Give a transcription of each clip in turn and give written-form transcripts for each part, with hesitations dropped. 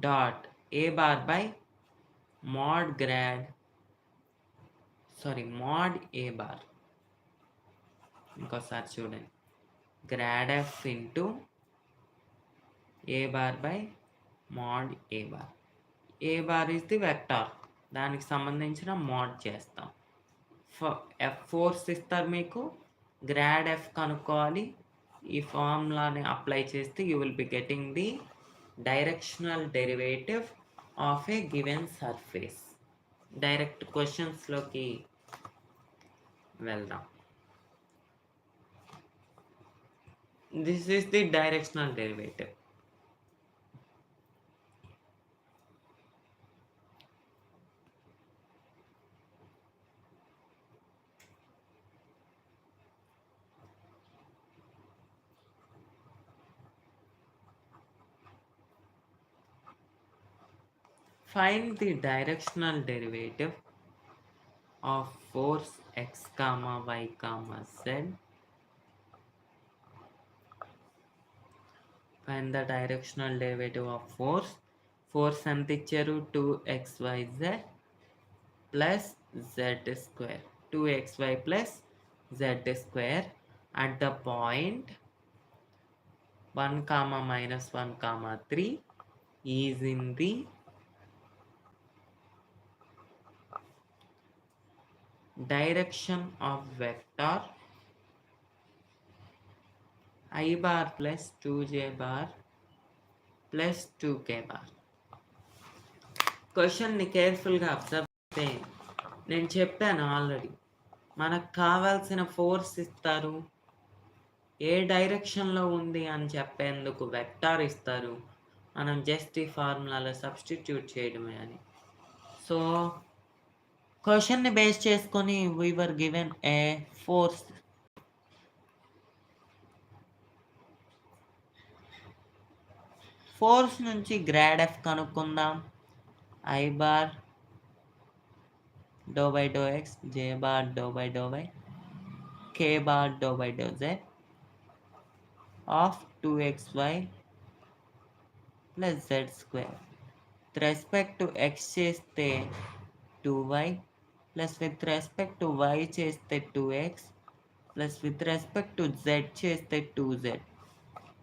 dot a bar by mod a bar. ఇంకోసారి చూడండి, grad F into A bar by mod a bar. A bar is the vector, దానికి సంబంధించిన mode చేస్తాం. F force ఇస్తారు మీకు, grad F కనుక్కోవాలి. ఈ ఫార్ములాని అప్లై చేస్తే you will be getting the directional derivative of a given surface. Direct క్వశ్చన్స్లోకి వెళ్దాం. This is the directional derivative. Find the directional derivative of force x comma y comma z. Find the directional derivative of force. Force ఎంత ఇచ్చారు, 2xyz plus z square. 2xy plus z square at the point 1 comma minus 1 comma 3 is in the direction of vector I bar plus 2j bar plus 2k bar. క్వశ్చన్ని కేర్ఫుల్గా observe చేస్తే నేను చెప్పాను already, మనకు కావాల్సిన force ఇస్తారు, ఏ డైరెక్షన్లో ఉంది అని చెప్పేందుకు వెక్టార్ ఇస్తారు, మనం జస్ట్ ఈ ఫార్ములాలో సబ్స్టిట్యూట్ చేయడమే అని. సో క్వశ్చన్ని బేస్ చేసుకొని we were given a force. Force నుంచి గ్రాడ్ ఎఫ్ కనుక్కుందాం. I bar doe by doe x, j bar doe by doe y, k bar doe by doe z of 2xy plus z square. With respect to x చేస్తే 2y plus with respect to y చేస్తే 2x plus with respect to z చేస్తే 2z.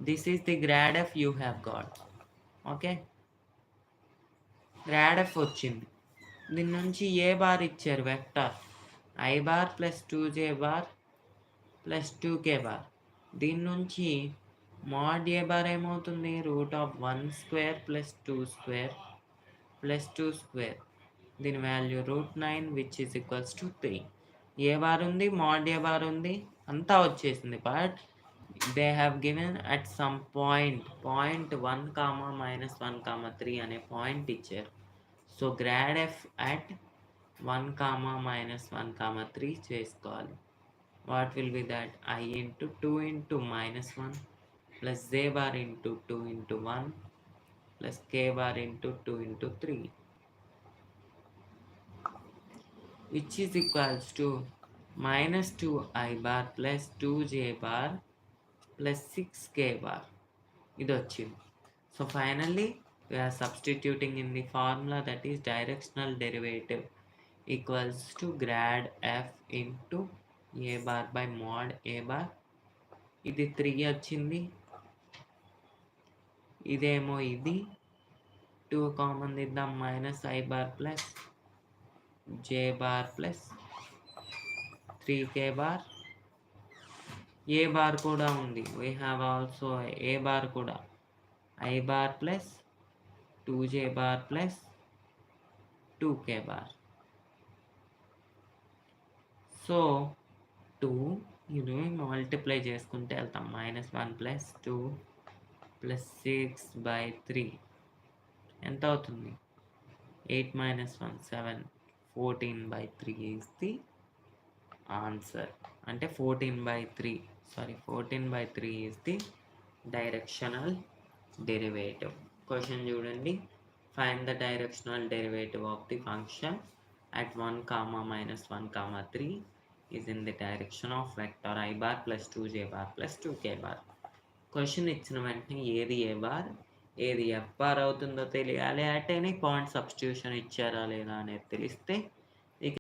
This is the grad F you have got. Okay, grad F వచ్చింది. దీని నుంచి a bar ఇచ్చారు vector, I bar plus 2j bar plus 2k bar. దీని నుంచి mod a bar ఏమవుతుంది, root of 1 square plus 2 square plus 2 square. దీని value √9 which is equals to 3. A bar ఉంది, mod a bar ఉంది, అంతా వచ్చేసింది. But they have given at some point 1 comma minus 1 comma 3 అనే point ఇచ్చారు. So grad F at 1 comma minus 1 comma 3 చేసుకోవాలి. What will be that, I into 2 into minus 1 plus j bar into 2 into 1 plus k bar into 2 into 3 which is equals to minus 2i bar plus 2j bar plus 6k bar. ఇది వచ్చింది. So finally we are substituting in the formula, that is directional derivative equals to grad f into a bar by mod a bar. ఇది 3 వచ్చింది, ఇదేమో ఇది 2 common ఇద్దాం, minus I bar plus j bar plus 3k bar. A bar కూడా ఉంది, we have also A bar కూడా, I bar plus 2j bar plus 2k bar. So 2 ఇది multiply చేసుకుంటే వెళ్తాం, మైనస్ 1 ప్లస్ 2 ప్లస్ 6 బై 3 ఎంత అవుతుంది, 8 minus 1 7, 14 by 3 is the answer. అంటే 14 by 3 is the directional derivative. Question చూడండి, find the directional derivative of the function at 1 comma minus 1 comma 3 is in the direction of vector I bar plus 2j bar plus 2k bar. Question ఇచ్చిన వెంటనే ఏది ఏ bar ఏది F bar అవుతుందో తెలియాలి. At any point substitution ఇచ్చారా లేదా అనేది తెలిస్తే